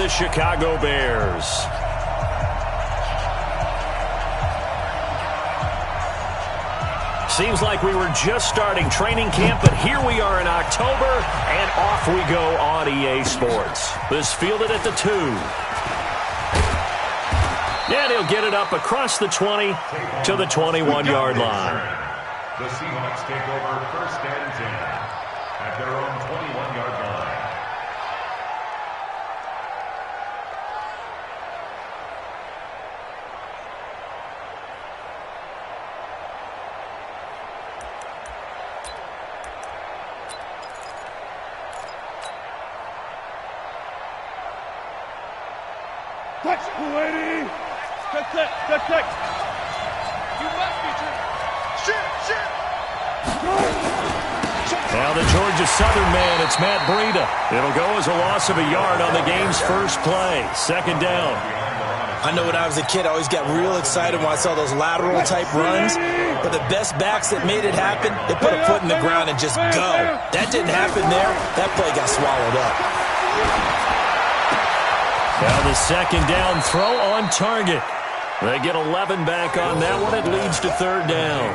the Chicago Bears. Seems like we were just starting training camp, but here we are in October, and off we go on EA Sports. This fielded at the 2. And he'll get it up across the 20 to the 21-yard line. The Seahawks take over 1st and 10 at their own 21-yard line. Touch, lady! Good kick! You must be true! Shit! Now the Georgia Southern man, it's Matt Breida. It'll go as a loss of a yard on the game's first play. 2nd down. I know when I was a kid, I always got real excited when I saw those lateral-type runs. But the best backs that made it happen, they put a foot in the ground and just go. That didn't happen there. That play got swallowed up. Now the 2nd down throw on target. They get 11 back on that one. It leads to 3rd down.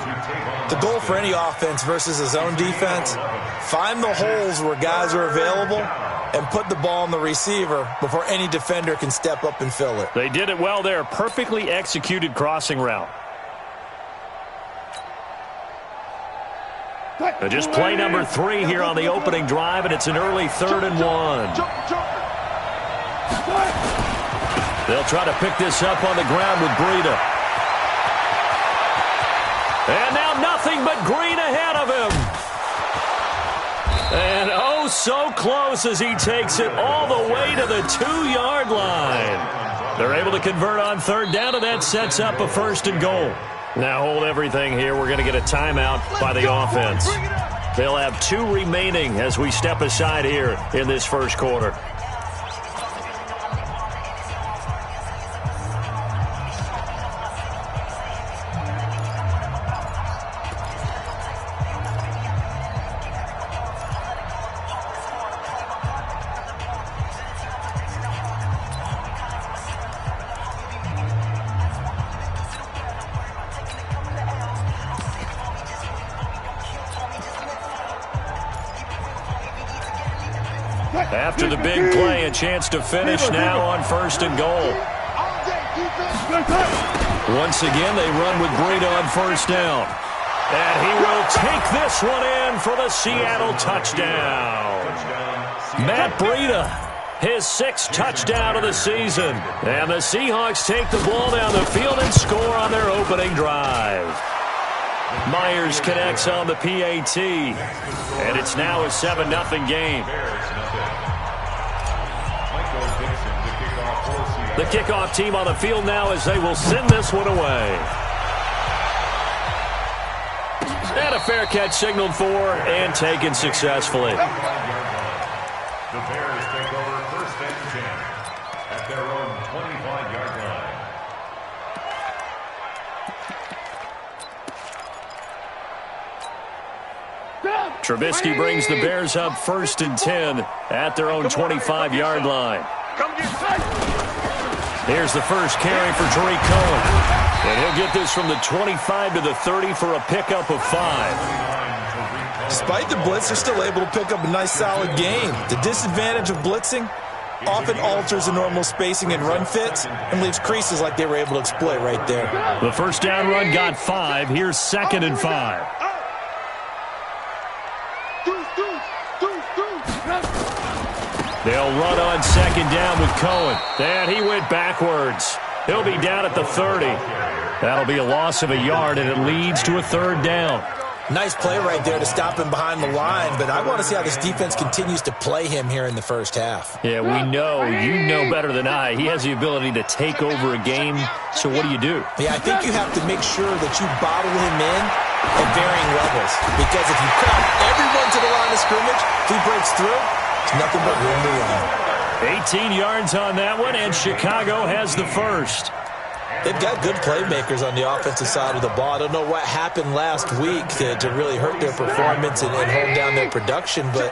The goal for any offense versus a zone defense, find the holes where guys are available and put the ball on the receiver before any defender can step up and fill it. They did it well there. Perfectly executed crossing route. Just play number 3 here on the opening drive, and it's an early 3rd and 1. They'll try to pick this up on the ground with Breida. And now nothing but green ahead of him. And oh, so close as he takes it all the way to the 2-yard line. They're able to convert on 3rd down, and that sets up a 1st and goal. Now hold everything here. We're going to get a timeout by the offense. They'll have 2 remaining as we step aside here in this first quarter. After the big play, a chance to finish now on 1st and goal. Once again, they run with Breida on 1st down. And he will take this one in for the Seattle touchdown. Matt Breida, his 6th touchdown of the season. And the Seahawks take the ball down the field and score on their opening drive. Myers connects on the PAT. And it's now a 7-0 game. The kickoff team on the field now as they will send this one away. And a fair catch signaled for and taken successfully. The Bears take over 1st and 10 at their own 25-yard line. Trubisky brings the Bears up 1st and 10 at their own 25-yard line. Here's the first carry for Tariq Cohen. And he'll get this from the 25 to the 30 for a pickup of 5. Despite the blitz, they're still able to pick up a nice, solid gain. The disadvantage of blitzing often alters the normal spacing and run fits and leaves creases like they were able to exploit right there. The 1st down run got 5. Here's 2nd and 5. They'll run on 2nd down with Cohen. And he went backwards. He'll be down at the 30. That'll be a loss of a yard, and it leads to a 3rd down. Nice play right there to stop him behind the line, but I want to see how this defense continues to play him here in the first half. Yeah, we know. You know better than I. He has the ability to take over a game, so what do? Yeah, I think you have to make sure that you bottle him in at varying levels, because if you crowd everyone to the line of scrimmage, if he breaks through, it's nothing but room to run. 18 yards on that one, and Chicago has the first. They've got good playmakers on the offensive side of the ball. I don't know what happened last week to really hurt their performance and hold down their production, but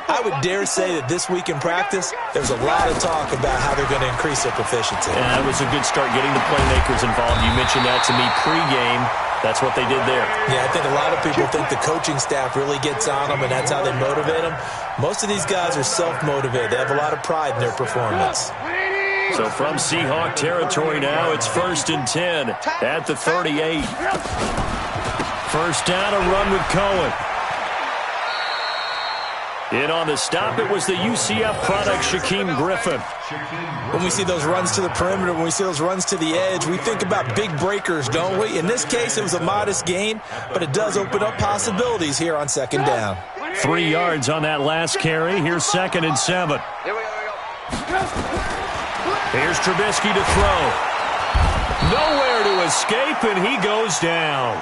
I would dare say that this week in practice, there's a lot of talk about how they're going to increase their proficiency. And that was a good start, getting the playmakers involved. You mentioned that to me pregame. That's what they did there. Yeah, I think a lot of people think the coaching staff really gets on them, and that's how they motivate them. Most of these guys are self-motivated. They have a lot of pride in their performance. So from Seahawk territory now, it's 1st and 10 at the 38. First down, a run with Cohen. In on the stop, it was the UCF product, Shaquem Griffin. When we see those runs to the perimeter, when we see those runs to the edge, we think about big breakers, don't we? In this case, it was a modest gain, but it does open up possibilities here on 2nd down. 3 yards on that last carry. Here's 2nd and 7. Here's Trubisky to throw. Nowhere to escape, and he goes down.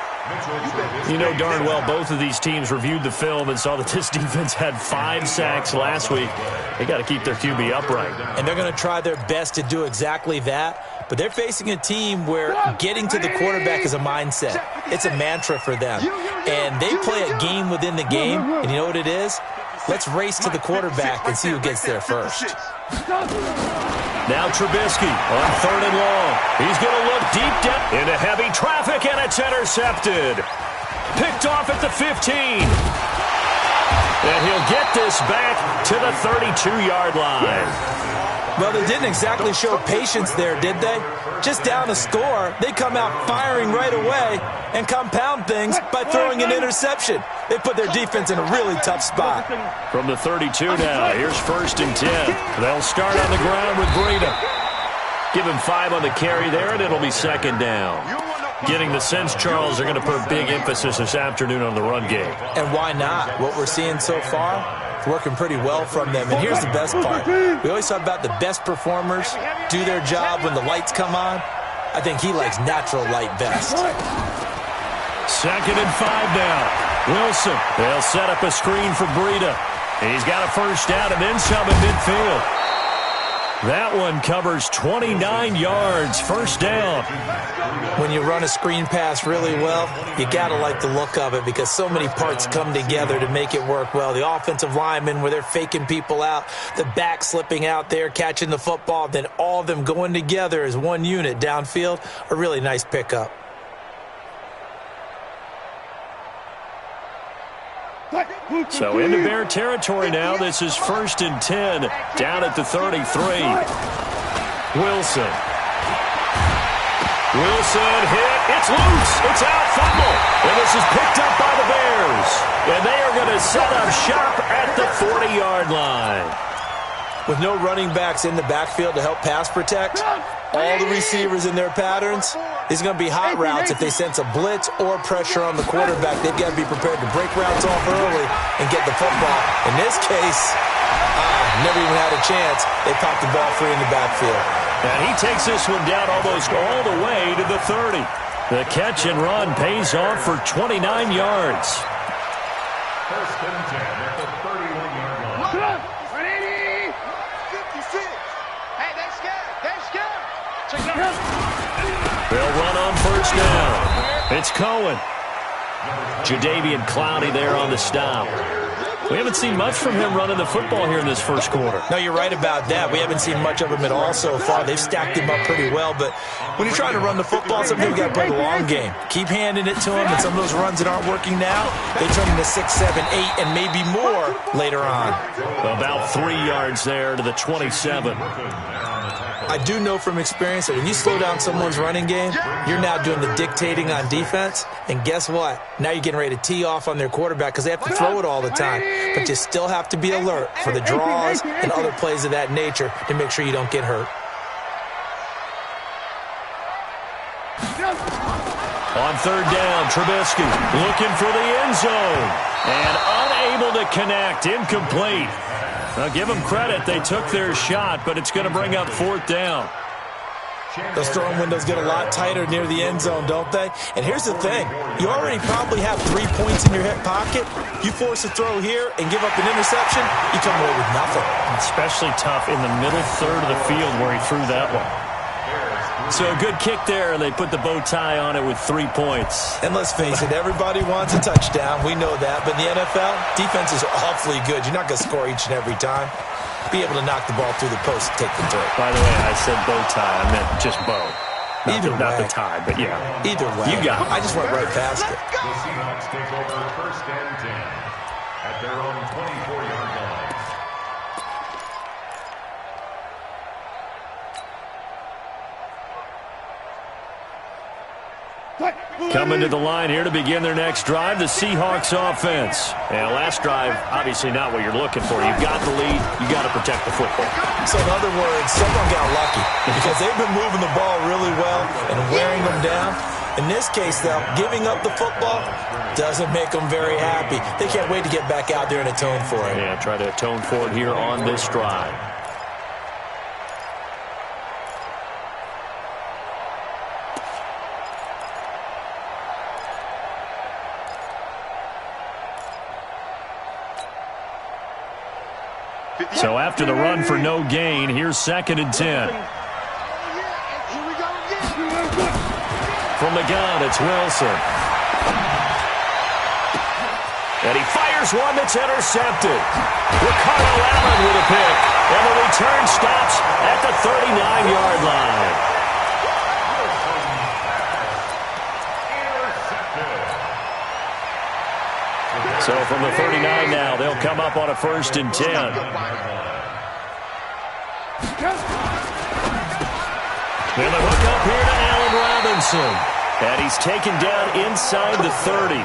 You know darn well both of these teams reviewed the film and saw that this defense had 5 sacks last week. They got to keep their QB upright. And they're going to try their best to do exactly that. But they're facing a team where getting to the quarterback is a mindset. It's a mantra for them. And they play a game within the game. And you know what it is? Let's race to the quarterback and see who gets there first. Now Trubisky on 3rd and long. He's going to look deep down into heavy traffic, and it's intercepted. Picked off at the 15. And he'll get this back to the 32-yard line. Well, they didn't exactly show patience there, did they? Just down a score, they come out firing right away and compound things by throwing an interception. They put their defense in a really tough spot. From the 32 now, here's 1st and 10. They'll start on the ground with Breida. Give him 5 on the carry there, and it'll be 2nd down. Getting the sense, Charles, they're going to put a big emphasis this afternoon on the run game. And why not? What we're seeing so far, it's working pretty well from them. And here's the best part. We always talk about the best performers do their job when the lights come on. I think he likes natural light best. 2nd and 5 now. Wilson, they'll set up a screen for Breida. He's got a first down and then some in midfield. That one covers 29 yards, first down. When you run a screen pass really well, you got to like the look of it because so many parts come together to make it work well. The offensive linemen, where they're faking people out, the back slipping out there, catching the football, then all of them going together as one unit downfield, a really nice pickup. So into Bear territory now. This is 1st and 10 down at the 33. Wilson hit. It's loose. It's out, fumble. And this is picked up by the Bears. And they are going to set up shop at the 40-yard line. With no running backs in the backfield to help pass protect, all the receivers in their patterns, these are going to be hot routes if they sense a blitz or pressure on the quarterback. They've got to be prepared to break routes off early and get the football. In this case, never even had a chance. They popped the ball free in the backfield. And he takes this one down almost all the way to the 30. The catch and run pays off for 29 yards. 1st and 10 at the 31-yard line. They'll run on first down. It's Cohen. Jadeveon Clowney there on the stop. We haven't seen much from him running the football here in this first quarter. No, you're right about that. We haven't seen much of him at all so far. They've stacked him up pretty well, but when you're trying to run the football, sometimes you've got to play the long game. Keep handing it to him, and some of those runs that aren't working now, they turn into 6, 7, 8, and maybe more later on. About 3 yards there to the 27. I do know from experience that when you slow down someone's running game, you're now doing the dictating on defense. And guess what? Now you're getting ready to tee off on their quarterback because they have to throw it all the time. But you still have to be alert for the draws and other plays of that nature to make sure you don't get hurt. On third down, Trubisky looking for the end zone. And unable to connect, incomplete. Now, give them credit. They took their shot, but it's going to bring up 4th down. Those throwing windows get a lot tighter near the end zone, don't they? And here's the thing. You already probably have 3 points in your hip pocket. You force a throw here and give up an interception, you come away with nothing. Especially tough in the middle third of the field where he threw that one. So a good kick there, and they put the bow tie on it with 3 points. And let's face it, everybody wants a touchdown. We know that. But in the NFL, defense is awfully good. You're not going to score each and every time. Be able to knock the ball through the post and take the throw. By the way, I said bow tie. I meant just bow. Not the tie, but yeah. Either way. You got it. I just went right past it. The Seahawks take over first and 10 at their own 24-yard line. Coming to the line here to begin their next drive, the Seahawks offense. And last drive, obviously not what you're looking for. You've got the lead. You've got to protect the football. So in other words, someone got lucky because they've been moving the ball really well and wearing them down. In this case, though, giving up the football doesn't make them very happy. They can't wait to get back out there and atone for it. Yeah, try to atone for it here on this drive. So after the run for no gain, here's 2nd and 10. From the gun, it's Wilson. And he fires one that's intercepted. Ricardo Allen with a pick. And the return stops at the 39-yard line. So from the 39 now, they'll come up on a 1st and 10. And the hook up here to Allen Robinson. And he's taken down inside the 30.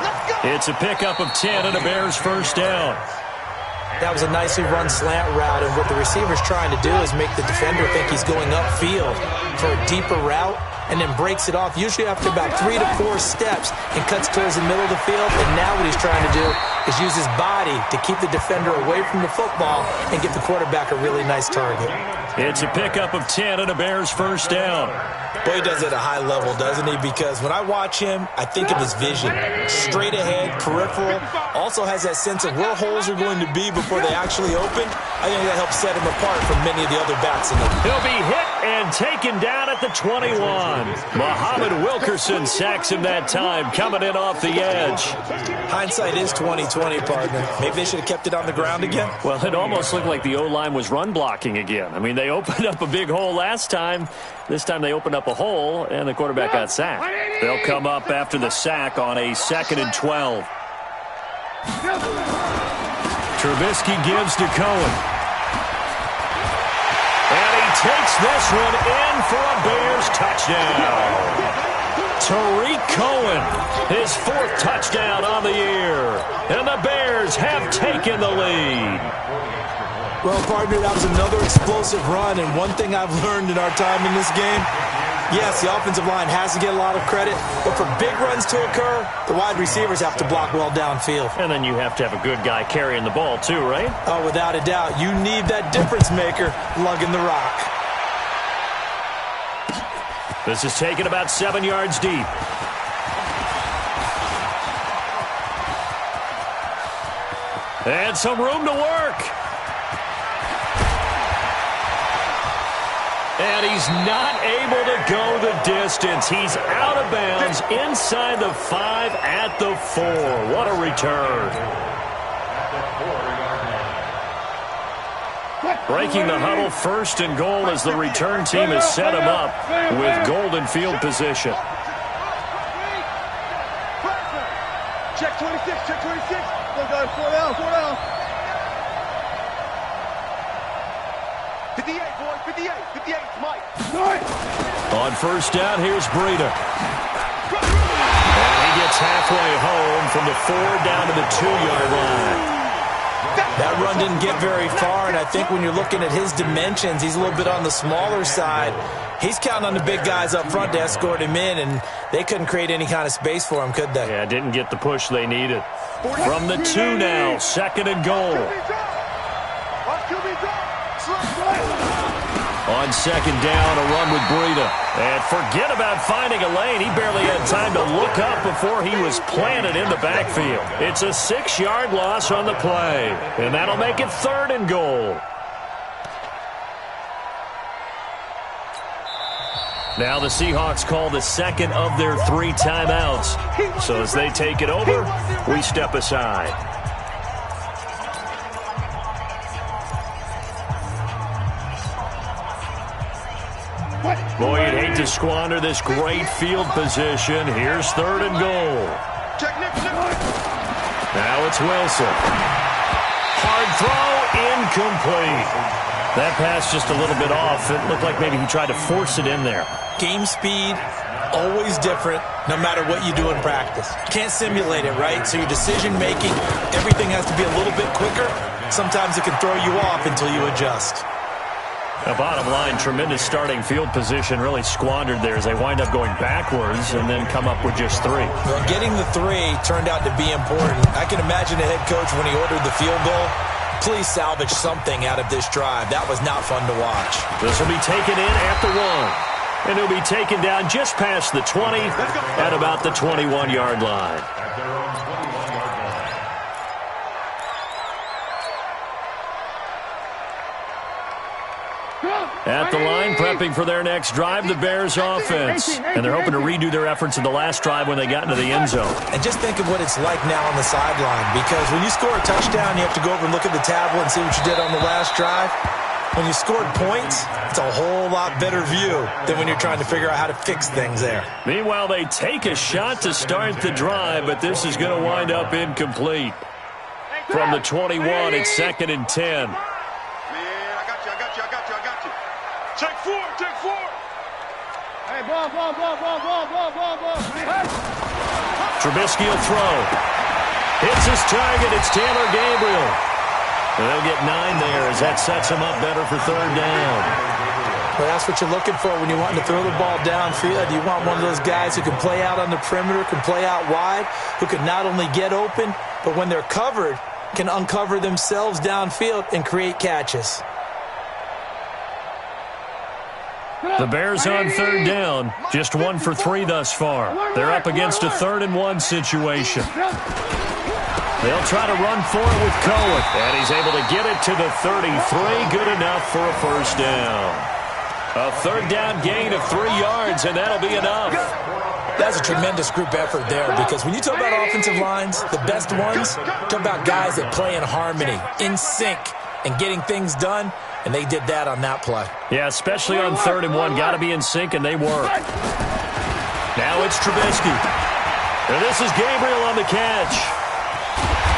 It's a pickup of 10 and a Bears first down. That was a nicely run slant route, and what the receiver's trying to do is make the defender think he's going upfield for a deeper route, and then breaks it off, usually after about 3 to 4 steps, and cuts towards the middle of the field. And now what he's trying to do is use his body to keep the defender away from the football and get the quarterback a really nice target. It's a pickup of 10 and a Bears first down. Boy, he does it at a high level, doesn't he? Because when I watch him, I think of his vision. Straight ahead, peripheral. Also has that sense of where holes are going to be before they actually open. I think that helps set him apart from many of the other backs in the league. He'll be hit and taken down at the 21. Muhammad Wilkerson sacks him that time, coming in off the edge. Hindsight is 20/20, partner. Maybe they should have kept it on the ground again. Well, it almost looked like the O-line was run blocking again. I mean, they opened up a big hole last time. This time they opened up a hole, and the quarterback got sacked. They'll come up after the sack on a 2nd and 12. Trubisky gives to Cohen. And he takes this one in for a Bears touchdown. Tariq Cohen, his 4th touchdown on the year. And the Bears have taken the lead. Well, partner, that was another explosive run, and one thing I've learned in our time in this game, yes, the offensive line has to get a lot of credit, but for big runs to occur, the wide receivers have to block well downfield. And then you have to have a good guy carrying the ball too, right? Oh, without a doubt. You need that difference maker lugging the rock. This is taken about 7 yards deep. And some room to work. And he's not able to go the distance. He's out of bounds inside the 5 at the 4. What a return. Breaking the huddle, 1st and goal as the return team has set him up with golden field position. Check 26, check 26. Go, guys, 4 down, 4 down. 58, boys, 58, 58, Mike. On 1st down, here's Breida. And he gets halfway home from the 4 down to the 2-yard line. That run didn't get very far, and I think when you're looking at his dimensions, he's a little bit on the smaller side. He's counting on the big guys up front to escort him in, and they couldn't create any kind of space for him, could they? Yeah, didn't get the push they needed. From the 2 now, 2nd and goal. On 2nd down, a run with Breida. And forget about finding a lane. He barely had time to look up before he was planted in the backfield. It's a 6-yard loss on the play. And that'll make it 3rd and goal. Now the Seahawks call the second of their 3 timeouts. So as they take it over, we step aside. Boy, you'd hate to squander this great field position. Here's 3rd and goal. Now it's Wilson. Hard throw, incomplete. That pass just a little bit off. It looked like maybe he tried to force it in there. Game speed, always different, no matter what you do in practice. Can't simulate it, right? So your decision-making, everything has to be a little bit quicker. Sometimes it can throw you off until you adjust. The bottom line, tremendous starting field position, really squandered there as they wind up going backwards and then come up with just 3. Well, getting the 3 turned out to be important. I can imagine the head coach when he ordered the field goal. Please salvage something out of this drive. That was not fun to watch. This will be taken in at the 1. And it'll be taken down just past the 20 at about the 21-yard line. At their own 21-yard line. At the line, prepping for their next drive, the Bears offense. And they're hoping to redo their efforts in the last drive when they got into the end zone. And just think of what it's like now on the sideline, because when you score a touchdown, you have to go over and look at the tablet and see what you did on the last drive. When you scored points, it's a whole lot better view than when you're trying to figure out how to fix things there. Meanwhile, they take a shot to start the drive, but this is going to wind up incomplete. From the 21, it's 2nd and 10. Take 4, take 4. Hey, ball. Hey. Trubisky will throw. Hits his target. It's Taylor Gabriel. And they'll get 9 there as that sets him up better for 3rd down. Well, that's what you're looking for when you want to throw the ball downfield. You want one of those guys who can play out on the perimeter, can play out wide, who can not only get open, but when they're covered, can uncover themselves downfield and create catches. The Bears on 3rd down, just 1 for 3 thus far. They're up against a 3rd and 1 situation. They'll try to run for it with Cohen, and he's able to get it to the 33, good enough for a 1st down. A 3rd down gain of 3 yards, and that'll be enough. That's a tremendous group effort there, because when you talk about offensive lines, the best ones, talk about guys that play in harmony, in sync, and getting things done. And they did that on that play. Yeah, especially on 3rd and 1. Got to be in sync, and they were. Now it's Trubisky. And this is Gabriel on the catch.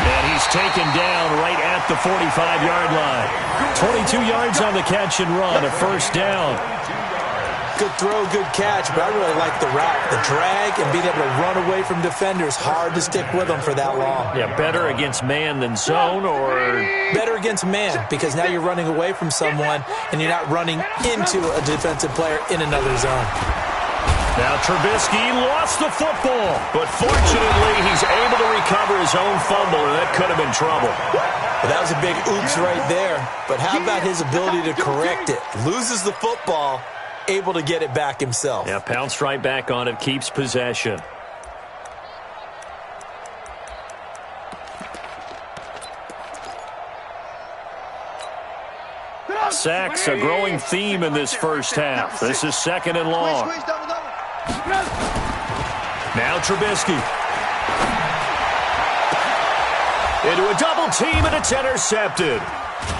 And he's taken down right at the 45-yard line. 22 yards on the catch and run, a 1st down. Good throw, good catch, but I really like the route. The drag and being able to run away from defenders. Hard to stick with them for that long. Yeah, better against man than zone, or? Better against man, because now you're running away from someone and you're not running into a defensive player in another zone. Now Trubisky lost the football, but fortunately he's able to recover his own fumble, and that could have been trouble. Well, that was a big oops right there, but how about his ability to correct it? Loses the football, able to get it back himself. Yeah, pounced right back on it, keeps possession. Sacks, a growing theme in this first half. This is 2nd and long. Now Trubisky. Into a double team, and it's intercepted.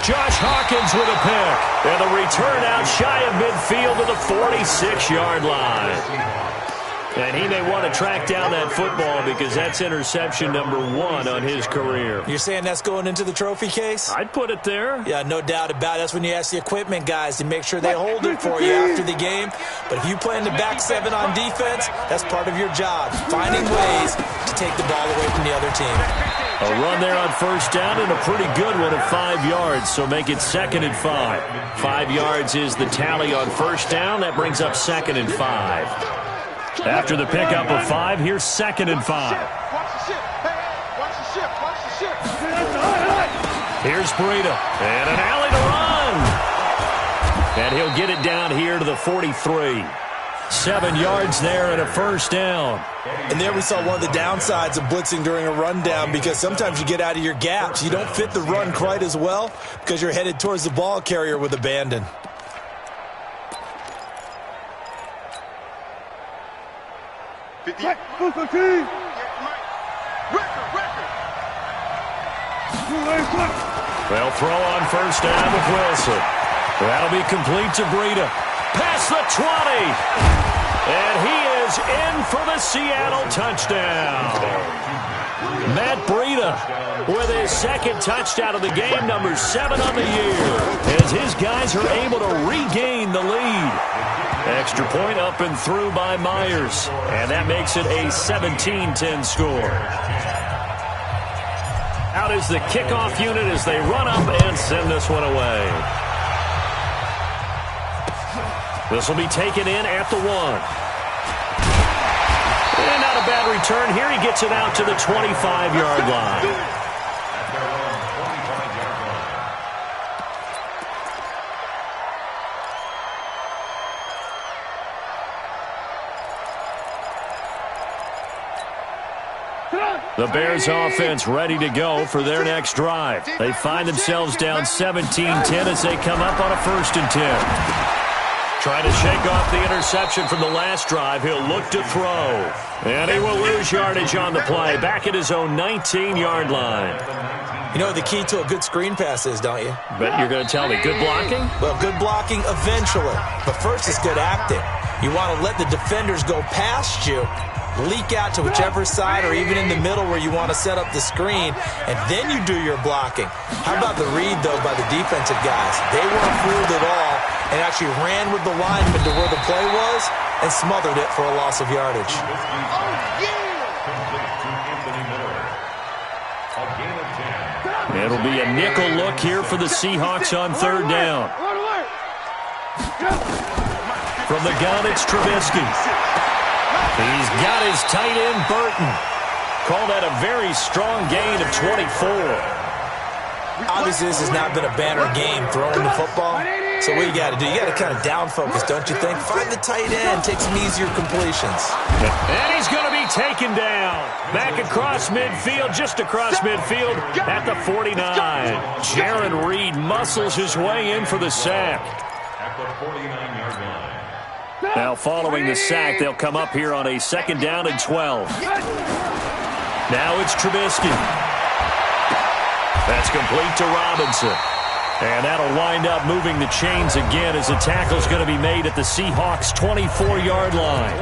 Josh Hawkins with a pick. And the return out shy of midfield to the 46-yard line. And he may want to track down that football because that's interception number 1 on his career. You're saying that's going into the trophy case? I'd put it there. Yeah, no doubt about it. That's when you ask the equipment guys to make sure they hold it for you after the game. But if you play in the back 7 on defense, that's part of your job, finding ways to take the ball away from the other team. A run there on 1st down and a pretty good one at 5 yards, so make it 2nd and 5. 5 yards is the tally on 1st down. That brings up 2nd and 5. After the pickup of 5, here's 2nd and 5. Watch the ship. Hey, watch the ship. Watch the ship. Here's Breida. And an alley to run. And he'll get it down here to the 43. 7 yards there and a 1st down. And there we saw one of the downsides of blitzing during a rundown, because sometimes you get out of your gaps. You don't fit the run quite as well because you're headed towards the ball carrier with abandon. 50. Full 13. They'll throw on first down with Wilson. That'll be complete to Breida. Past the 20. And he is in for the Seattle touchdown. Matt Breida with his second touchdown of the game, number 7 on the year, as his guys are able to regain the lead. Extra point up and through by Myers, and that makes it a 17-10 score. Out is the kickoff unit as they run up and send this one away. This will be taken in at the 1. And not a bad return here. He gets it out to the 25-yard line. The Bears offense ready to go for their next drive. They find themselves down 17-10 as they come up on a 1st and 10. Trying to shake off the interception from the last drive. He'll look to throw. And he will lose yardage on the play. Back at his own 19-yard line. You know what the key to a good screen pass is, don't you? Bet you're going to tell me. Good blocking? Well, good blocking eventually. But first is good acting. You want to let the defenders go past you, leak out to whichever side or even in the middle where you want to set up the screen, and then you do your blocking. How about the read, though, by the defensive guys? They weren't fooled at all and actually ran with the lineman to where the play was and smothered it for a loss of yardage. It'll be a nickel look here for the Seahawks on 3rd down. From the gun, it's Trubisky. He's got his tight end, Burton. Call that a very strong gain of 24. Obviously, this has not been a banner game throwing the football. So what you got to do, you got to kind of down focus, don't you think? Find the tight end, take some easier completions. And he's going to be taken down. Back across midfield, just across midfield at the 49. Jaron Reed muscles his way in for the sack. At the 49-yard line. Now following the sack, they'll come up here on a 2nd down and 12. Now it's Trubisky. That's complete to Robinson. And that'll wind up moving the chains again as the tackle's going to be made at the Seahawks' 24-yard line.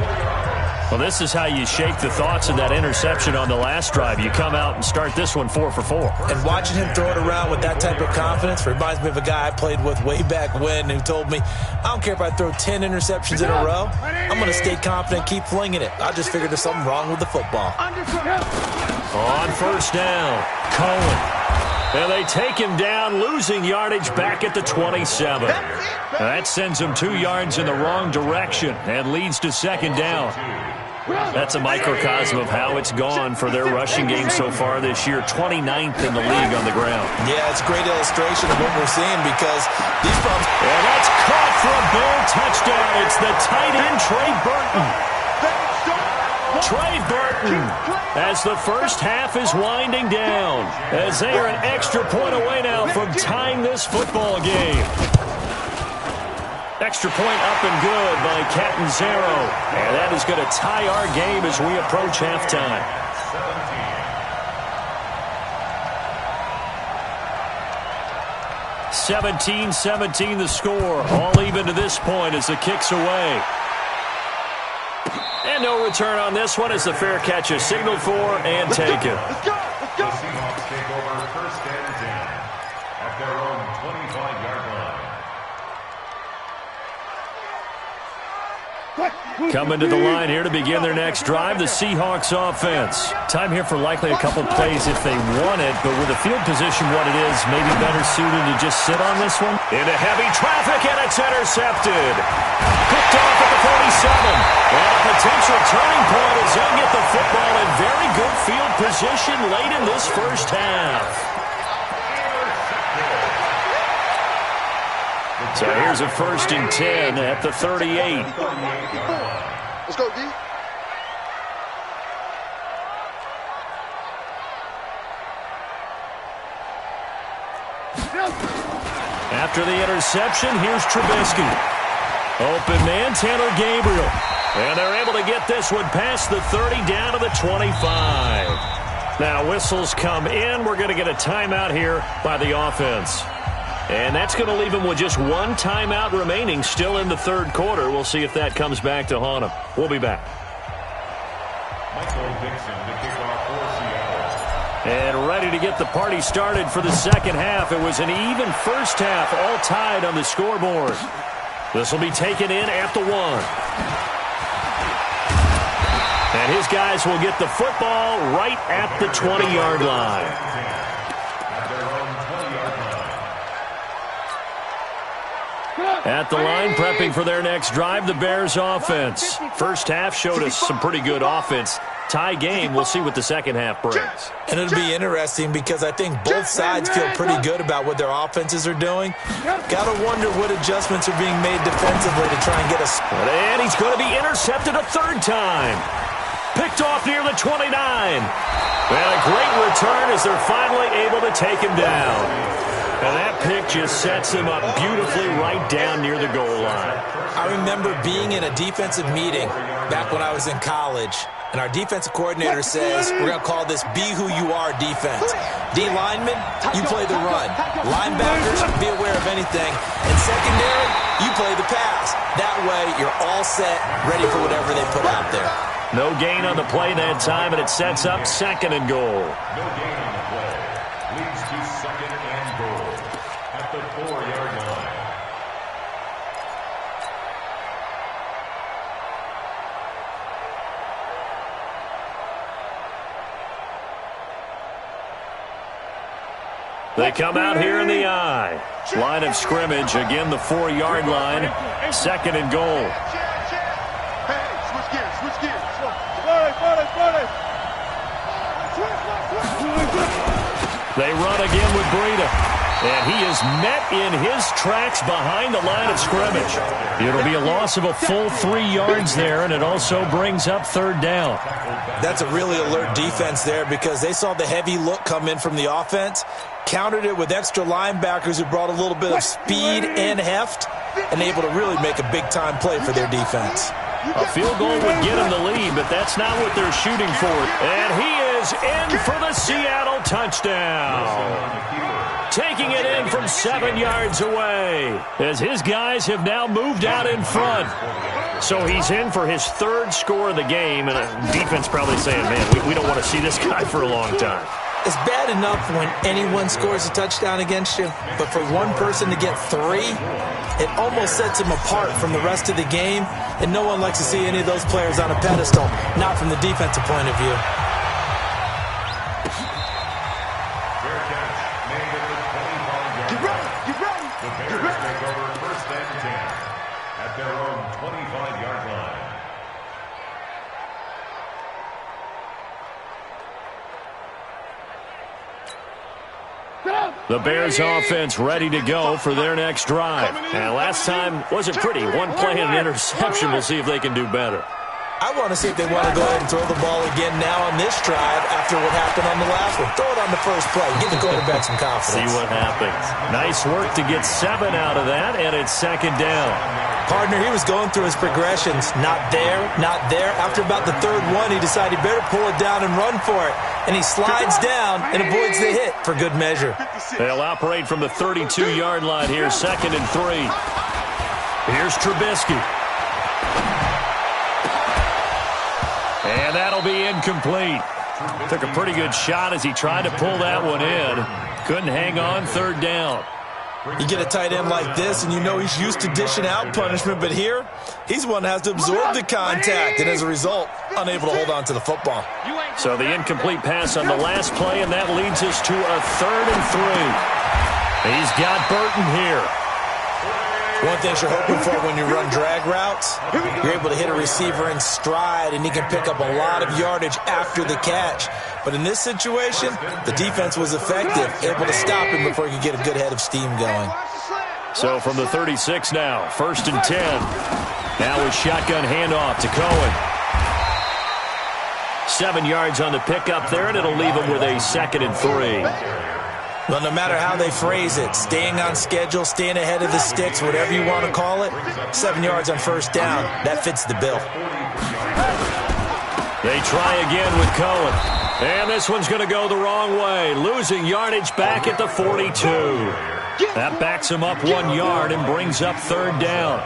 Well, this is how you shake the thoughts of that interception on the last drive. You come out and start this one 4 for 4. And watching him throw it around with that type of confidence reminds me of a guy I played with way back when who told me, I don't care if I throw 10 interceptions in a row. I'm going to stay confident, keep flinging it. I just figured there's something wrong with the football. On 1st down, Cohen. And they take him down, losing yardage back at the 27. That sends him 2 yards in the wrong direction and leads to 2nd down. That's a microcosm of how it's gone for their rushing game so far this year. 29th in the league on the ground. Yeah, it's a great illustration of what we're seeing because these problems... And that's caught for a Bear touchdown. It's the tight end, Trey Burton. Trey Burton, as the first half is winding down, as they are an extra point away now from tying this football game. Extra point up and good by Catanzaro. And that is going to tie our game as we approach halftime. 17-17 the score. All even to this point as the kick's away. And no return on this one as the fair catch is signaled for and taken. The Seahawks take over 1st and 10 at their own 25-yard line. Coming to the line here to begin their next drive, the Seahawks offense. Time here for likely a couple plays if they want it, but with the field position what it is, maybe better suited to just sit on this one. Into heavy traffic, and it's intercepted. Picked off at the 47. And a potential turning point as they get the football in very good field position late in this first half. So here's a 1st and 10 at the 38. Let's go, D. After the interception, here's Trubisky. Open man, Taylor Gabriel. And they're able to get this one past the 30 down to the 25. Now whistles come in. We're going to get a timeout here by the offense. And that's going to leave them with just one timeout remaining still in the third quarter. We'll see if that comes back to haunt them. We'll be back. Michael Dixon to kick off for Seattle. And ready to get the party started for the second half. It was an even first half, all tied on the scoreboard. This will be taken in at the 1. And his guys will get the football right at the 20-yard line. At the line, prepping for their next drive, the Bears offense. First half showed us some pretty good offense. Tie game, we'll see what the second half brings. And it'll be interesting because I think both sides feel pretty good about what their offenses are doing. Got to wonder what adjustments are being made defensively to try and get us. And he's going to be intercepted a third time. Picked off near the 29. And a great return as they're finally able to take him down. And that pick just sets him up beautifully right down near the goal line. I remember being in a defensive meeting back when I was in college, and our defensive coordinator says, we're going to call this be who you are defense. D linemen, you play the run. Linebackers, be aware of anything. And secondary, you play the pass. That way, you're all set, ready for whatever they put out there. No gain on the play that time, and it sets up second and goal. No gain on the play. Leads to second and goal at the 4-yard line. They come out here in the I. Line of scrimmage, again the 4-yard line. Second and goal. They run again with Breida. And he is met in his tracks behind the line of scrimmage. It'll be a loss of a full 3 yards there, and it also brings up third down. That's a really alert defense there because they saw the heavy look come in from the offense, countered it with extra linebackers who brought a little bit of speed and heft, and able to really make a big-time play for their defense. A field goal would get him the lead, but that's not what they're shooting for. And he is in for the Seattle touchdown. Taking it in from 7 yards away as his guys have now moved out in front. So he's in for his third score of the game, and defense probably saying, man, we don't want to see this guy for a long time. It's bad enough when anyone scores a touchdown against you, but for one person to get 3, it almost sets him apart from the rest of the game, and no one likes to see any of those players on a pedestal, not from the defensive point of view. The Bears offense ready to go for their next drive. And last time wasn't pretty. One play and an interception. We'll see if they can do better. I want to see if they want to go ahead and throw the ball again now on this drive after what happened on the last one. Throw it on the first play. Give the quarterback some confidence. See what happens. Nice work to get 7 out of that, and it's second down. Partner, he was going through his progressions. Not there, not there. After about the third one, he decided he better pull it down and run for it. And he slides down and avoids the hit for good measure. They'll operate from the 32-yard line here, second and 3. Here's Trubisky. And that'll be incomplete. Took a pretty good shot as he tried to pull that one in. Couldn't hang on, third down. You get a tight end like this, and you know he's used to dishing out punishment, but here, he's one that has to absorb the contact, and as a result, unable to hold on to the football. So the incomplete pass on the last play, and that leads us to a third and 3. He's got Burton here. One thing you're hoping for when you run drag routes, you're able to hit a receiver in stride, and he can pick up a lot of yardage after the catch. But in this situation, the defense was effective, able to stop him before he could get a good head of steam going. So from the 36 now, first and 10. Now with shotgun handoff to Cohen. 7 yards on the pickup there, and it'll leave him with a second and 3. Well, no matter how they phrase it, staying on schedule, staying ahead of the sticks, whatever you want to call it, 7 yards on first down, that fits the bill. They try again with Cohen. And this one's going to go the wrong way, losing yardage back at the 42. That backs him up 1 yard and brings up third down.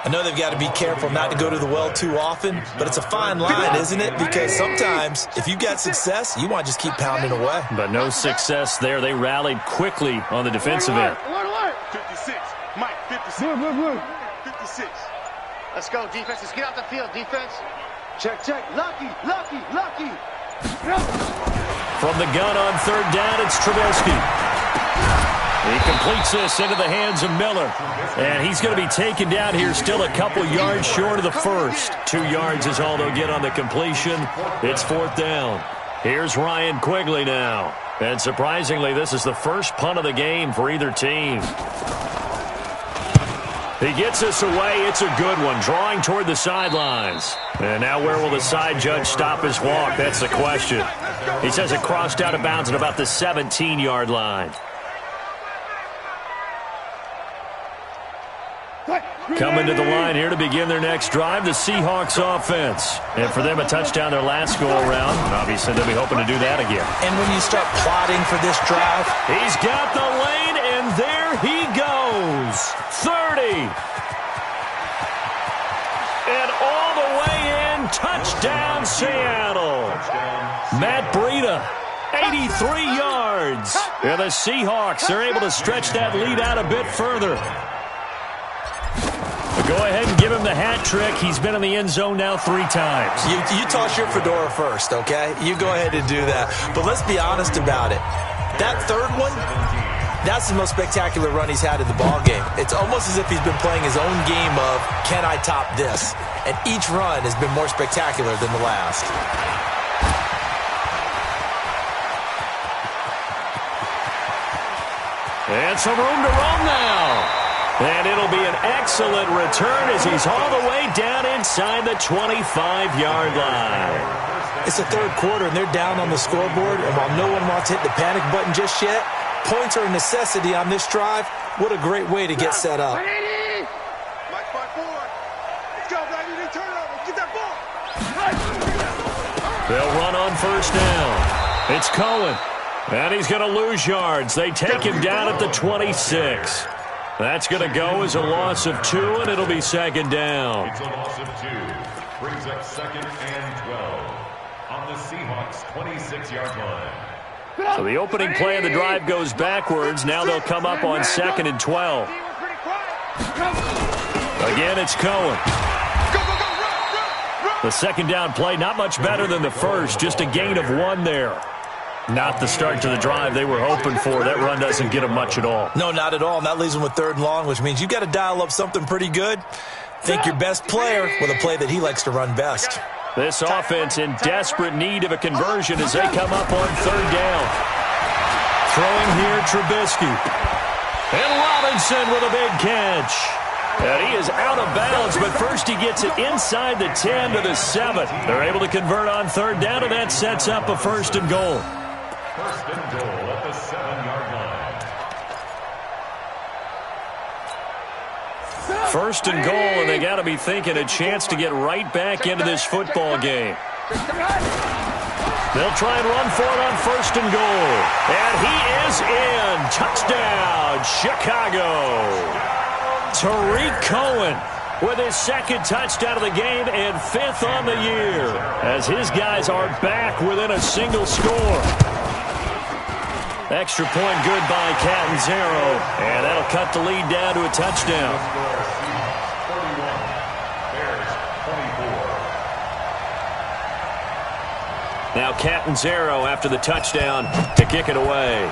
I know they've got to be careful not to go to the well too often, but it's a fine line, isn't it? Because sometimes, if you've got success, you want to just keep pounding away. But no success there. They rallied quickly on the defensive end. 56. Mike, 56. Blue. 56. Let's go, defense. Let's get out the field, defense. Check. Lucky. From the gun on third down, it's Trubisky. He completes this into the hands of Miller. And he's going to be taken down here still a couple yards short of the first. 2 yards is all they'll get on the completion. It's fourth down. Here's Ryan Quigley now. And surprisingly, this is the first punt of the game for either team. He gets this away. It's a good one, drawing toward the sidelines. And now where will the side judge stop his walk? That's the question. He says it crossed out of bounds at about the 17-yard line. Coming to the line here to begin their next drive, the Seahawks offense. And for them, a touchdown their last go-around. Obviously, they'll be hoping to do that again. And when you start plotting for this drive, he's got the lane, and there he goes. 30. And all the way in, touchdown Seattle. Matt Breida, 83 yards. And the Seahawks are able to stretch that lead out a bit further. Go ahead and give him the hat trick. He's been in the end zone now 3 times. You toss your fedora first, okay? You go ahead and do that. But let's be honest about it. That third one, that's the most spectacular run he's had in the ballgame. It's almost as if he's been playing his own game of, can I top this? And each run has been more spectacular than the last. And some room to roam now. And it'll be an excellent return as he's all the way down inside the 25-yard line. It's the third quarter, and they're down on the scoreboard. And while no one wants to hit the panic button just yet, points are a necessity on this drive. What a great way to get set up. Mike, 5-4. Let's go, Brady. Turn it over. Get that ball. They'll run on first down. It's Cohen. And he's going to lose yards. They take him down at the 26. That's going to go as a loss of 2, and it'll be second down. It's a loss of 2. Brings up second and 12 on the Seahawks' 26-yard line. So the opening play of the drive goes backwards. Now they'll come up on second and 12. Again, it's Cohen. The second down play, not much better than the first. Just a gain of 1 there. Not the start to the drive they were hoping for. That run doesn't get them much at all. No, not at all. And that leaves them with third and long, which means you've got to dial up something pretty good. Think your best player with a play that he likes to run best. This offense in desperate need of a conversion as they come up on third down. Throwing here, Trubisky. And Robinson with a big catch. And he is out of bounds, but first he gets it inside the 10 to the 7. They're able to convert on third down, and that sets up a first and goal. First and goal at the 7-yard line. First and goal, and they got to be thinking a chance to get right back into this football game. They'll try and run for it on first and goal. And he is in. Touchdown, Chicago. Tariq Cohen with his second touchdown of the game and 5th on the year as his guys are back within a single score. Extra point good by Catanzaro, and that'll cut the lead down to a touchdown. 31, Bears 24. Now Catanzaro after the touchdown to kick it away.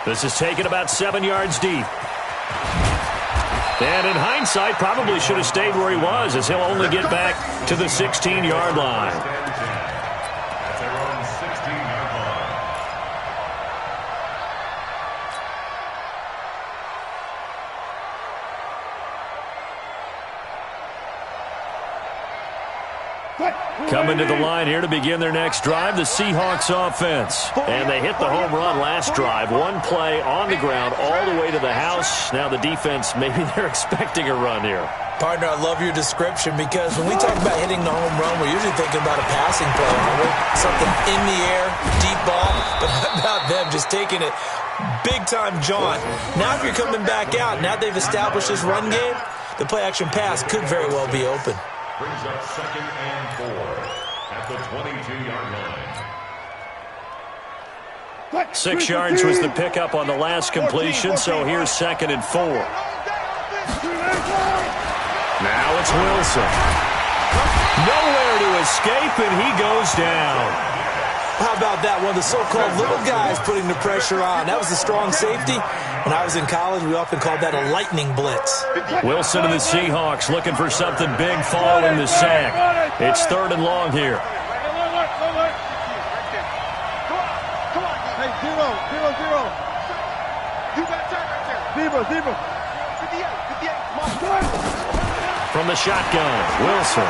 This is taken about 7 yards deep. And in hindsight, probably should have stayed where he was as he'll only get back to the 16-yard line. At their own 16-yard line. Coming to the line here to begin their next drive, the Seahawks offense. And they hit the home run last drive. One play on the ground all the way to the house. Now the defense, maybe they're expecting a run here. Partner, I love your description because when we talk about hitting the home run, we're usually thinking about a passing play. Something in the air, deep ball. But how about them just taking it big-time jaunt? Now if you're coming back out, now they've established this run game, the play-action pass could very well be open. Brings up 2nd and 4 at the 22-yard line. 6 yards was the pickup on the last completion, so here's 2nd and 4. Now it's Wilson. Nowhere to escape, and he goes down. How about that? One of the so-called little guys putting the pressure on. That was the strong safety. When I was in college, we often called that a lightning blitz. Wilson and the Seahawks looking for something big following the sack. It's 3rd and long here. Hey, 0, 0, 0. You got time right there. 0, 0. 58, 58. From the shotgun, Wilson.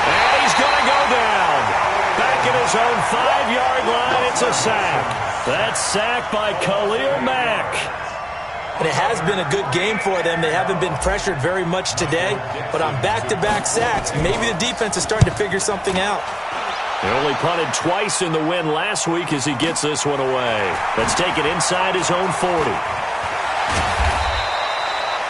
And he's going to go down. Back at his own 5-yard line, it's a sack. That's sacked by Khalil Mack. And it has been a good game for them. They haven't been pressured very much today, but on back-to-back sacks, maybe the defense is starting to figure something out. He only punted twice in the win last week as he gets this one away. Let's take it inside his own 40.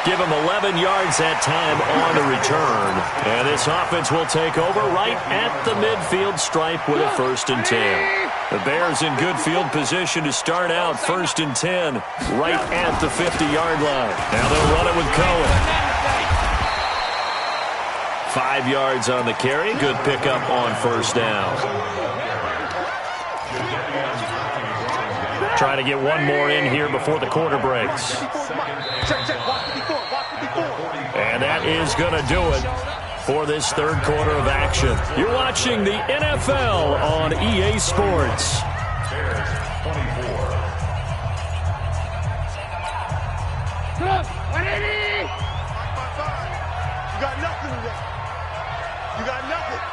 Give him 11 yards that time on the return. And this offense will take over right at the midfield stripe with a 1st and 10. The Bears in good field position to start out 1st and 10 right at the 50-yard line. Now they'll run it with Cohen. 5 yards on the carry. Good pickup on 1st down. Trying to get one more in here before the quarter breaks. And that is going to do it for this 3rd quarter of action. You're watching the NFL on EA Sports. Bears 24. You got nothing today. You got nothing.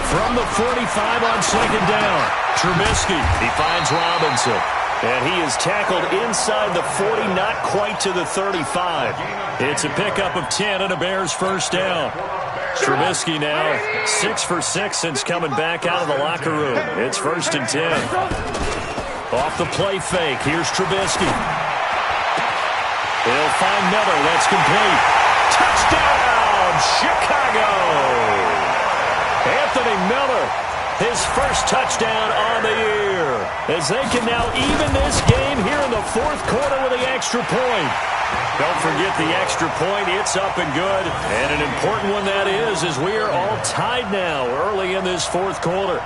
From the 45 on 2nd down, Trubisky, he finds Robinson. And he is tackled inside the 40, not quite to the 35. It's a pickup of 10 and a Bears 1st down. Trubisky now 6 for 6 since coming back out of the locker room. It's 1st and 10. Off the play fake, here's Trubisky. He'll find Miller, that's complete. Touchdown, Chicago! Anthony Miller, his 1st touchdown on the year, as they can now even this game here in the 4th quarter with the extra point. Don't forget the extra point. It's up and good. And an important one that is, as we are all tied now early in this 4th quarter.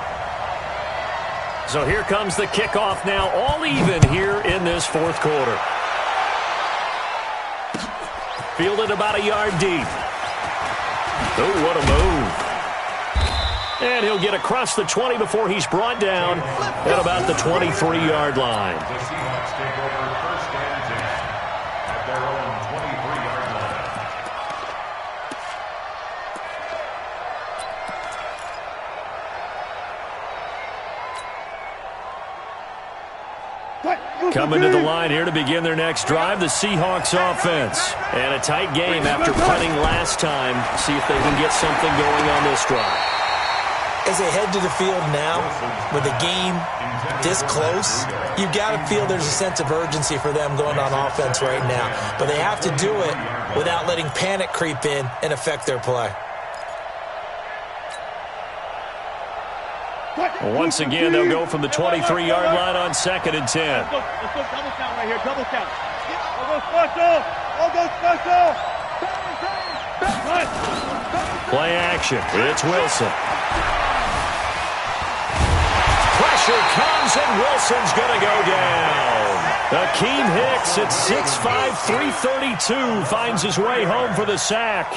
So here comes the kickoff now, all even here in this 4th quarter. Fielded about a yard deep. Oh, what a move. And he'll get across the 20 before he's brought down at about the 23-yard line. The Seahawks take over 1st and 10 at their own 23-yard line. Coming to the line here to begin their next drive, the Seahawks offense. And a tight game after punting last time. See if they can get something going on this drive. As they head to the field now, with the game this close, you've got to feel there's a sense of urgency for them going on offense right now. But they have to do it without letting panic creep in and affect their play. Well, once again, they'll go from the 23-yard line on 2nd and 10. Let's go double count right here, double count. All go special! All go special! Play action. It's Wilson. Pressure comes, and Wilson's going to go down. Akeem Hicks at 6'5", 332 finds his way home for the sack.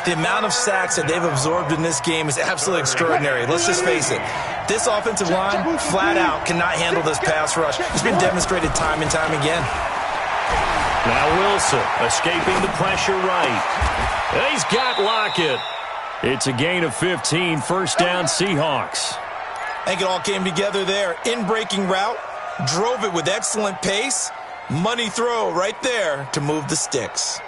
The amount of sacks that they've absorbed in this game is absolutely extraordinary. Let's just face it. This offensive line, flat out, cannot handle this pass rush. It's been demonstrated time and time again. Now Wilson escaping the pressure right. He's got Lockett. It's a gain of 15, first down Seahawks. I think it all came together there. In-breaking route, drove it with excellent pace. Money throw right there to move the sticks.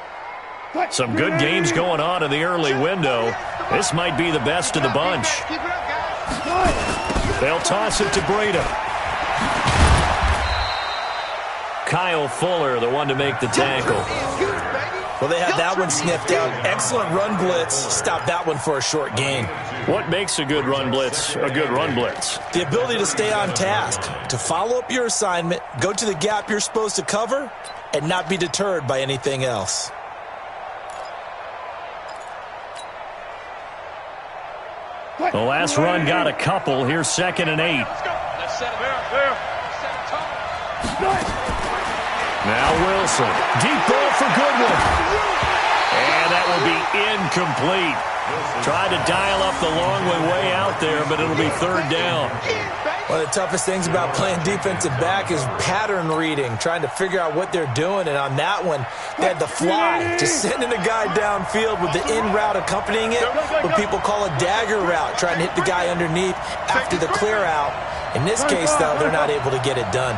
Some good games going on in the early window. This might be the best of the bunch. They'll toss it to Breida. Kyle Fuller, the one to make the tackle. Well, they had that one sniffed out. Excellent run blitz. Stop that one for a short gain. What makes a good run blitz a good run blitz? The ability to stay on task, to follow up your assignment, go to the gap you're supposed to cover, and not be deterred by anything else. The last run got a couple. Here's 2nd and 8. Now Wilson. Deep ball for Goodwin. And that will be incomplete. Tried to dial up the long way out there, but it'll be 3rd down. One of the toughest things about playing defensive back is pattern reading, trying to figure out what they're doing. And on that one, they had the fly, just sending a guy downfield with the in route accompanying it, what people call a dagger route, trying to hit the guy underneath after the clear out. In this case, though, they're not able to get it done.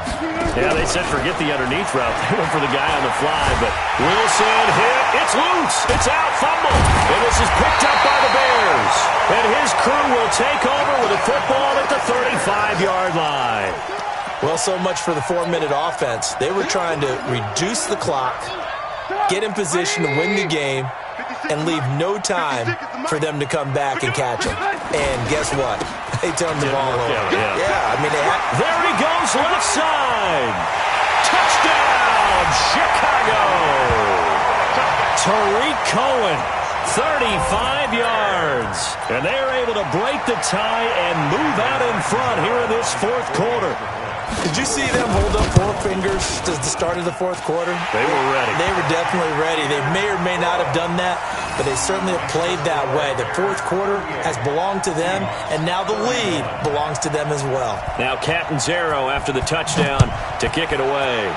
Yeah, they said forget the underneath route. They went for the guy on the fly, but Wilson hit. It's loose. It's out. Fumble. And this is picked up by the Bears. And his crew will take over with a football at the 35-yard line. Well, so much for the 4-minute offense. They were trying to reduce the clock, get in position to win the game, and leave no time for them to come back and catch them. And guess what? They turned the ball over. Yeah, I mean, there he goes, left side. Touchdown, Chicago. Tariq Cohen, 35 yards. And they're able to break the tie and move out in front here in this 4th quarter. Did you see them hold up 4 fingers to the start of the 4th quarter? They were ready. They were definitely ready. They may or may not have done that, but they certainly have played that way. The 4th quarter has belonged to them, and now the lead belongs to them as well. Now Catanzaro after the touchdown to kick it away.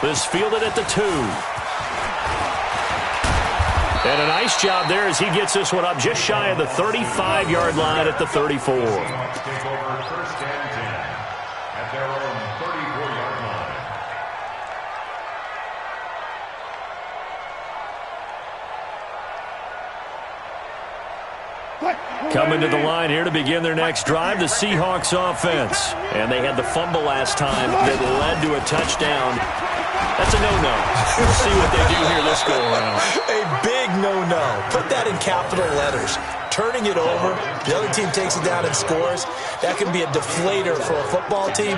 This fielded at the 2. And a nice job there as he gets this one up just shy of the 35-yard line at the 34. Take over 1st and 10 at their own 34-yard line. Coming to the line here to begin their next drive, the Seahawks offense. And they had the fumble last time that led to a touchdown. That's a no-no. We'll see what they do here this go-around. A big no-no. Put that in capital letters. Turning it over, the other team takes it down and scores. That can be a deflator for a football team.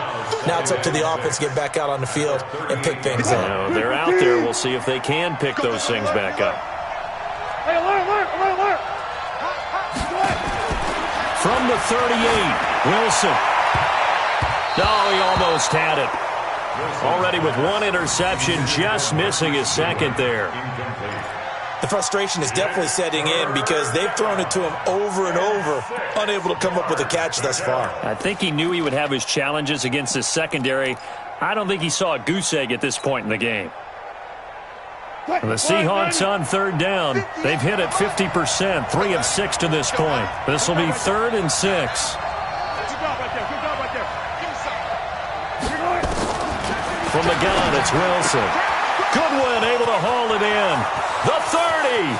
Now it's up to the offense to get back out on the field and pick things up. Now, they're out there. We'll see if they can pick those things back up. From the 38, Wilson. No, he almost had it. Already with 1 interception, just missing his 2nd there. The frustration is definitely setting in because they've thrown it to him over and over, unable to come up with a catch thus far. I think he knew he would have his challenges against his secondary. I don't think he saw a goose egg at this point in the game. The Seahawks on 3rd down. They've hit it 50%, 3 of 6 to this point. This will be 3rd and 6. From the gun, it's Wilson. Goodwin able to haul it in. The 30,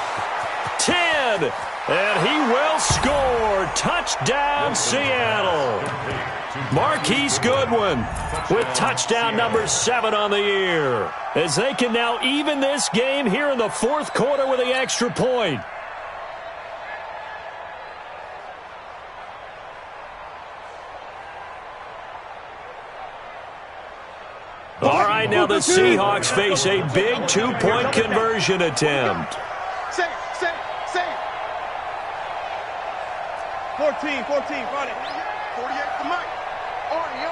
10, and he will score. Touchdown, Seattle. Marquise Goodwin with touchdown number 7 on the year, as they can now even this game here in the 4th quarter with the extra point. All right, now the Seahawks face a big 2-point conversion attempt. Save. 14, run it. 48 to Mike. Army.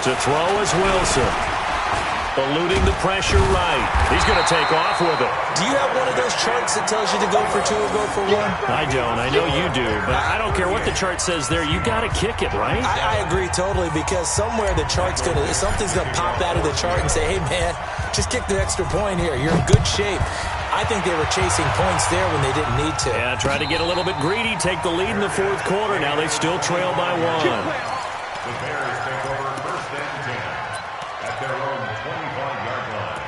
To throw is Wilson. eluding the pressure right. He's going to take off with it. Do you have one of those charts that tells you to go for 2 or go for 1? I don't. I know you do, but I don't care what the chart says there. You got to kick it, right? I agree totally, because somewhere the chart's something's going to pop out of the chart and say, hey, man, just kick the extra point here. You're in good shape. I think they were chasing points there when they didn't need to. Yeah, try to get a little bit greedy, take the lead in the fourth quarter. Now they still trail by 1. The Bears take over 1st and 10 at their own 25-yard line.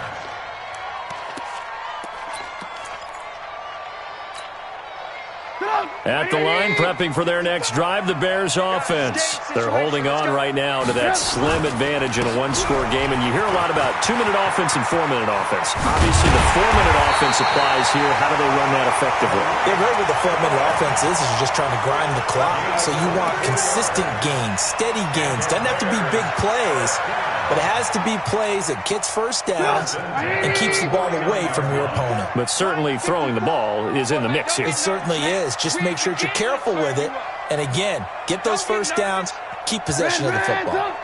At the line, prepping for their next drive, the Bears offense. They're holding on right now to that slim advantage in a one-score game, and you hear a lot about 2-minute offense and 4-minute offense. Obviously, the 4-minute offense applies here. How do they run that effectively? Yeah, really what the 4-minute offense is you're just trying to grind the clock. So you want consistent gains, steady gains. Doesn't have to be big plays, but it has to be plays that gets first downs and keeps the ball away from your opponent. But certainly throwing the ball is in the mix here. It certainly is. Just make sure that you're careful with it. And again, get those first downs, keep possession of the football.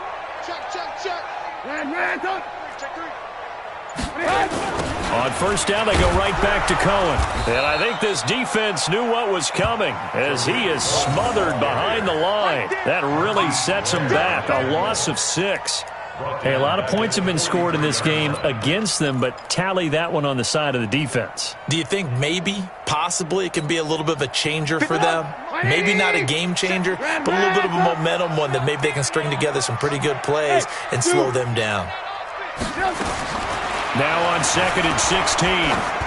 On first down, they go right back to Cohen. And I think this defense knew what was coming as he is smothered behind the line. That really sets him back. A loss of 6. Hey, a lot of points have been scored in this game against them, but tally that one on the side of the defense. Do you think maybe, possibly, it can be a little bit of a changer for them? Maybe not a game changer, but a little bit of a momentum one that maybe they can string together some pretty good plays and slow them down. Now on 2nd and 16,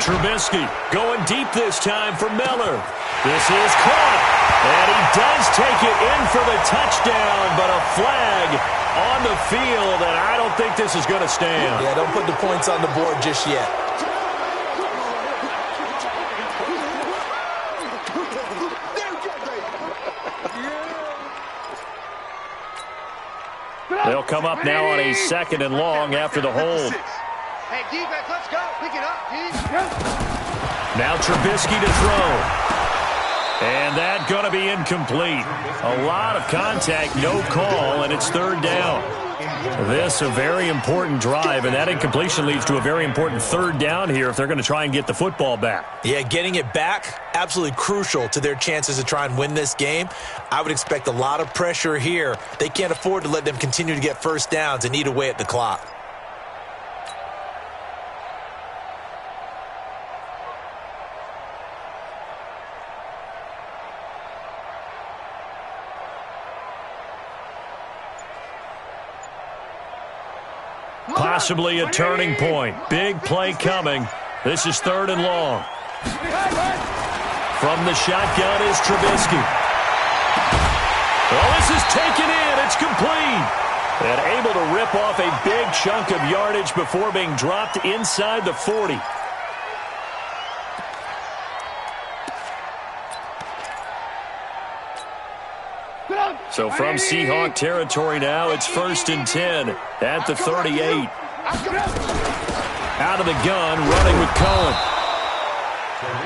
Trubisky going deep this time for Miller. This is caught, and he does take it in for the touchdown, but a flag on the field, and I don't think this is going to stand. Yeah, don't put the points on the board just yet. They'll come up now on a 2nd and long after the hold. Hey, defense, let's go. Pick it up, D. Now Trubisky to throw. And that going to be incomplete. A lot of contact, no call, and it's 3rd down. This a very important drive, and that incompletion leads to a very important 3rd down here if they're going to try and get the football back. Yeah, getting it back, absolutely crucial to their chances to try and win this game. I would expect a lot of pressure here. They can't afford to let them continue to get first downs and eat away at the clock. Possibly a turning point. Big play coming. This is 3rd and long. From the shotgun is Trubisky. Well, this is taken in. It's complete. And able to rip off a big chunk of yardage before being dropped inside the 40. So from Seahawk territory now, it's 1st and 10 at the 38. Out of the gun, running with Cohen.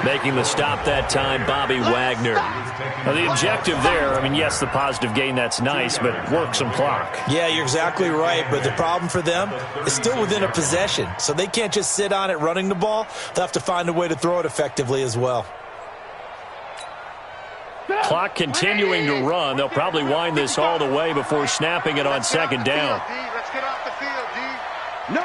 Making the stop that time, Bobby Wagner. Now, the objective there, I mean, yes, the positive gain, that's nice, but work some clock. Yeah, you're exactly right, but the problem for them is still within a possession. So they can't just sit on it running the ball. They'll have to find a way to throw it effectively as well. Clock continuing to run. They'll probably wind this all the way before snapping it on 2nd down. Let's get off the field, D. No.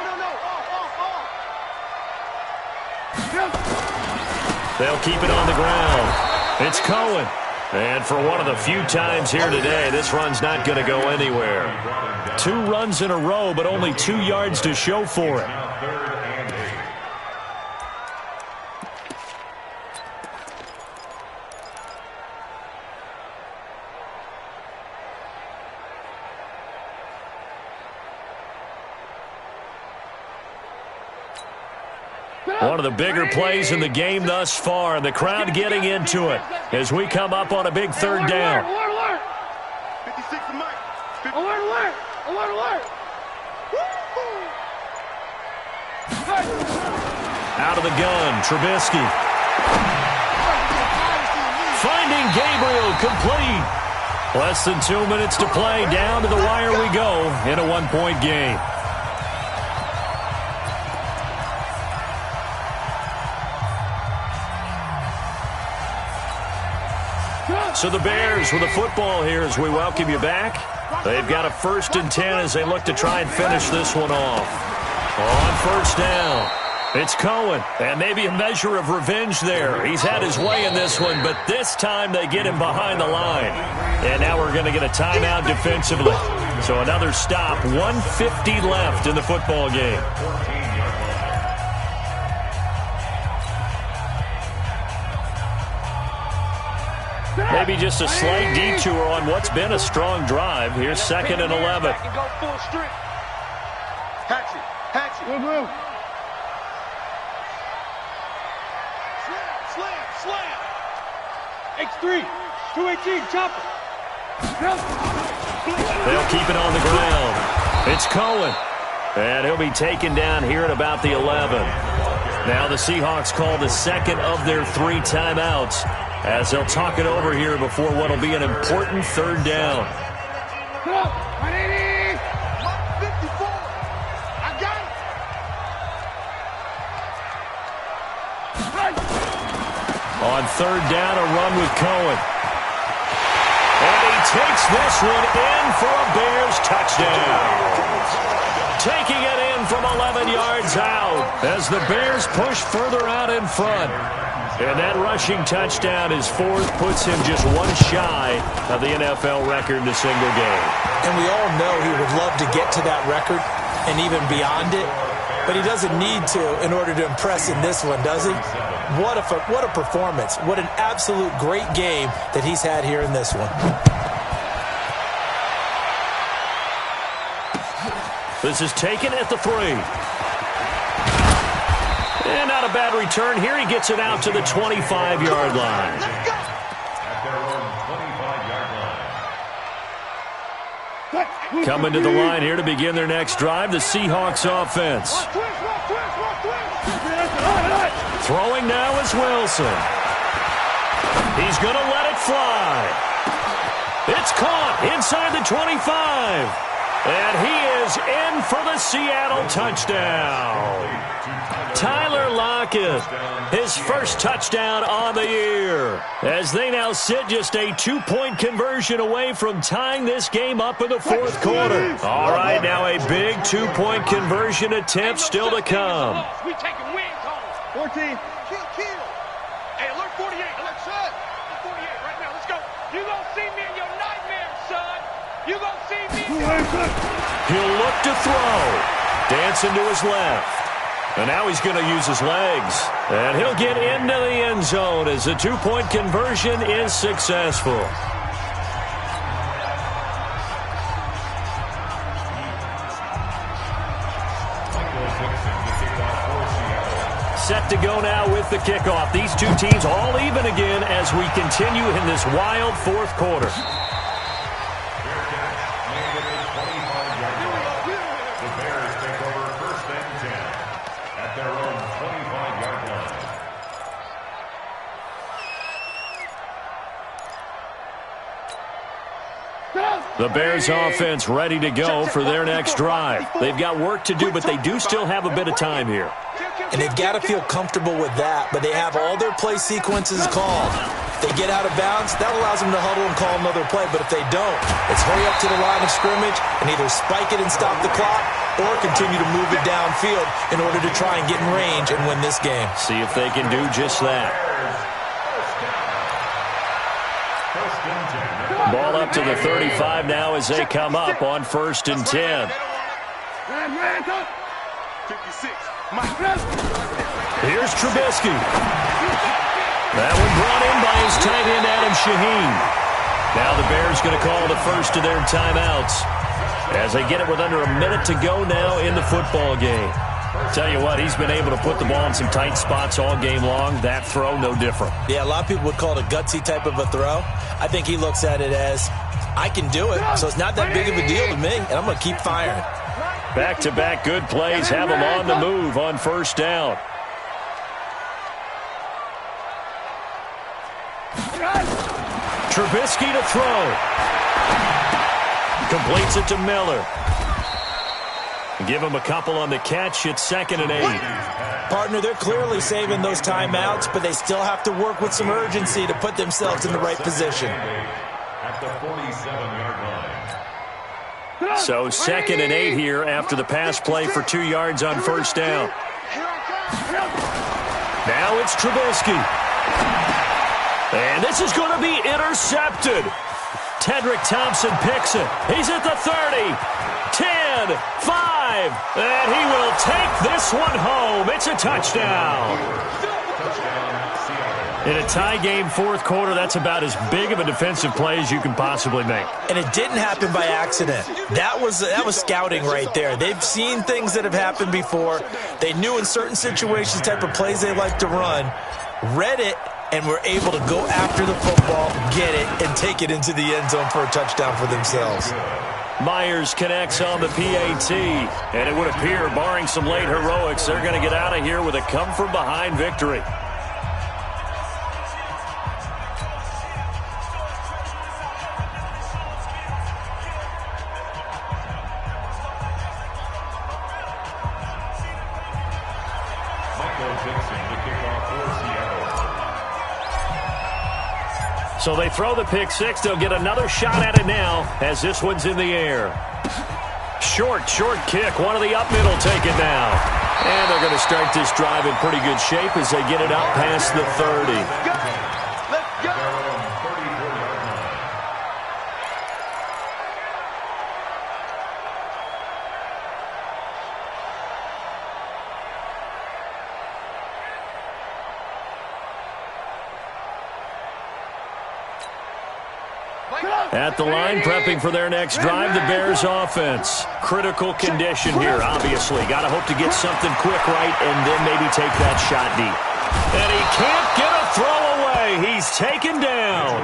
They'll keep it on the ground. It's Cohen. And for one of the few times here today, this run's not going to go anywhere. 2 runs in a row, but only 2 yards to show for it. One of the bigger plays in the game thus far. The crowd getting into it as we come up on a big 3rd down. Alert! 56 to Mike. Alert! Out of the gun, Trubisky. Finding Gabriel, complete. Less than 2 minutes to play. Down to the wire we go in a 1-point game. So the Bears with the football here as we welcome you back. They've got a 1st and 10 as they look to try and finish this one off. On 1st down, it's Cohen, and maybe a measure of revenge there. He's had his way in this one, but this time they get him behind the line. And now we're going to get a timeout defensively. So another stop, 1:50 left in the football game. Maybe just a slight detour on what's been a strong drive. Here's 2nd and 11. Go full strip. Hatchet. Move. Slam. X3, 218, chopper. They'll keep it on the ground. It's Cohen. And he'll be taken down here at about the 11. Now the Seahawks call the 2nd of their 3 timeouts as they'll talk it over here before what will be an important 3rd down. 54. I got it. On 3rd down, a run with Cohen. And he takes this one in for a Bears touchdown. Taking it in from 11 yards out as the Bears push further out in front. And that rushing touchdown, his 4th, puts him just one shy of the NFL record in a single game. And we all know he would love to get to that record and even beyond it, but he doesn't need to in order to impress in this one, does he? What a performance. What an absolute great game that he's had here in this one. This is taken at the 3. And not a bad return here. He gets it out to the 25-yard line. Let's go. At their own 25-yard line. Coming to the line here to begin their next drive, the Seahawks offense. Throwing now is Wilson. He's going to let it fly. It's caught inside the 25. And he is in for the Seattle touchdown. Tyler Lockett, his 1st touchdown on the year, as they now sit just a 2-point conversion away from tying this game up in the 4th quarter. All right, now a big 2-point conversion attempt still to come. We taking wins home. 14. Kill. Hey, alert 48. Alert, son. 48 right now. Let's go. You gonna see me in your nightmares, son. You gonna see me. He'll look to throw. Dancing to his left. And now he's going to use his legs. And he'll get into the end zone as the 2-point conversion is successful. Set to go now with the kickoff. These two teams all even again as we continue in this wild 4th quarter. The Bears offense ready to go for their next drive. They've got work to do, but they do still have a bit of time here. And they've got to feel comfortable with that, but they have all their play sequences called. If they get out of bounds, that allows them to huddle and call another play, but if they don't, it's hurry up to the line of scrimmage and either spike it and stop the clock or continue to move it downfield in order to try and get in range and win this game. See if they can do just that. Ball up to the 35 now as they come up on 1st and 10. 56. Here's Trubisky. That one brought in by his tight end, Adam Shaheen. Now the Bears going to call the 1st of their timeouts as they get it with under a minute to go now in the football game. Tell you what, he's been able to put the ball in some tight spots all game long. That throw, no different. Yeah, a lot of people would call it a gutsy type of a throw. I think he looks at it as, I can do it, so it's not that big of a deal to me, and I'm going to keep firing. Back-to-back good plays have him on the move on 1st down. Trubisky to throw. Completes it to Miller. Give him a couple on the catch. It's 2nd and 8. Partner, they're clearly saving those timeouts, but they still have to work with some urgency to put themselves in the right position. At the 47-yard line. So 2nd and 8 here after the pass play for 2 yards on first down. Now it's Trubisky. And this is going to be intercepted. Tedrick Thompson picks it. He's at the 30, 10, 5, and he will take this one home. It's a touchdown. In a tie game fourth quarter, that's about as big of a defensive play as you can possibly make. And it didn't happen by accident. That was scouting right there. They've seen things that have happened before. They knew in certain situations type of plays they like to run, read it, and were able to go after the football, get it, and take it into the end zone for a touchdown for themselves. Myers connects on the PAT, and it would appear, barring some late heroics, they're going to get out of here with a come-from-behind victory. So they throw the pick six. They'll get another shot at it now as this one's in the air. Short kick. One of the up middle take it now. And they're going to start this drive in pretty good shape as they get it up past the 30. Let's go. 34-yard line. At the line, prepping for their next drive, the Bears offense. Critical condition here, obviously. Got to hope to get something quick right and then maybe take that shot deep. And he can't get a throw away. He's taken down.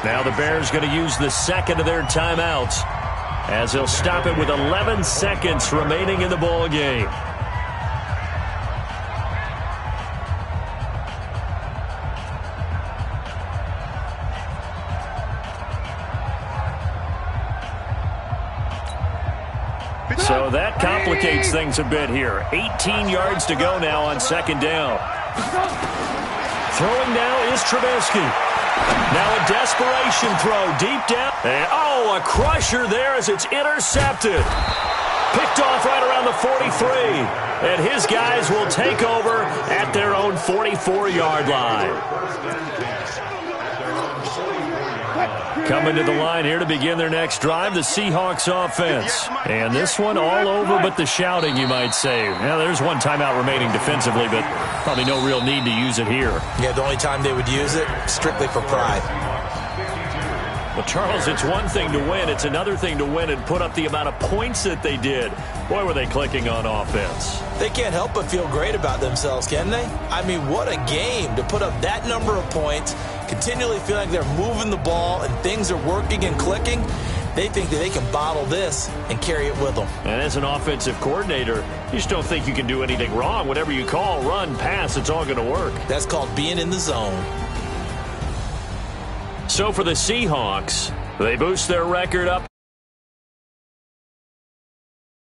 Now the Bears going to use the second of their timeouts as they'll stop it with 11 seconds remaining in the ball game. So that complicates things a bit here. 18 yards to go now on second down. Throwing now is Trubisky. Now a desperation throw deep down. And, a crusher there as it's intercepted. Picked off right around the 43. And his guys will take over at their own 44-yard line. Coming to the line here to begin their next drive, the Seahawks offense. And this one all over but the shouting, you might say. Now, there's one timeout remaining defensively, but probably no real need to use it here. Yeah, the only time they would use it, strictly for pride. Well, Charles, it's one thing to win. It's another thing to win and put up the amount of points that they did. Boy, were they clicking on offense. They can't help but feel great about themselves, can they? I mean, what a game to put up that number of points, continually feel like they're moving the ball and things are working and clicking. They think that they can bottle this and carry it with them. And as an offensive coordinator, you just don't think you can do anything wrong. Whatever you call, run, pass, it's all going to work. That's called being in the zone. So for the Seahawks, they boost their record up